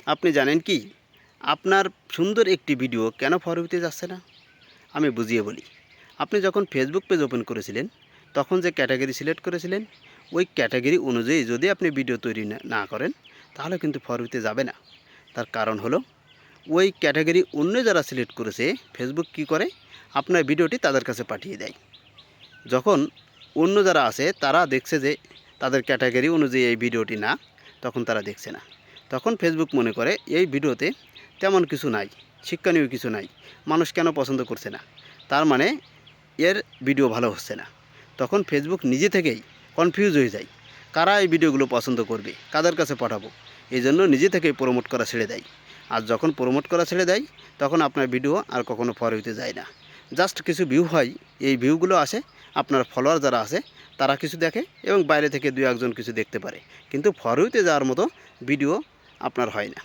আপনি জানেন কি আপনার সুন্দর একটি ভিডিও কেন ফর ইউতে যাচ্ছে না? আমি বুঝিয়ে বলি। আপনি যখন ফেসবুক পেজ ওপেন করেছিলেন, তখন যে ক্যাটাগরি সিলেক্ট করেছিলেন, ওই ক্যাটাগরি অনুযায়ী যদি আপনি ভিডিও তৈরি না করেন, তাহলে কিন্তু ফর ইউতে যাবে না। তার কারণ হলো, ওই ক্যাটাগরি অন্য যারা সিলেক্ট করেছে, ফেসবুক কী করে? আপনার ভিডিওটি তাদের কাছে পাঠিয়ে দেয়। যখন অন্য যারা আছে তারা দেখছে যে তাদের ক্যাটাগরি অনুযায়ী এই ভিডিওটি না, তখন তারা দেখছে না। তখন ফেসবুক মনে করে এই ভিডিওতে তেমন কিছু নাই, শিক্ষণীয় কিছু নাই, মানুষ কেন পছন্দ করছে না, তার মানে এর ভিডিও ভালো হচ্ছে না। তখন ফেসবুক নিজে থেকেই কনফিউজ হয়ে যায়, কারা এই ভিডিওগুলো পছন্দ করবে, কাদের কাছে পাঠাবো। এই জন্য নিজে থেকেই প্রমোট করা ছেড়ে দেয়। আর যখন প্রমোট করা ছেড়ে দেয়, তখন আপনার ভিডিও আর কখনো ফর ইউতে যায় না। জাস্ট কিছু ভিউ হয়, এই ভিউগুলো আসে, আপনার ফলোয়ার যারা আছে তারা কিছু দেখে এবং বাইরে থেকে দু একজন কিছু দেখতে পারে, কিন্তু ফর ইউতে যাওয়ার মতো ভিডিও আপনার হয় না।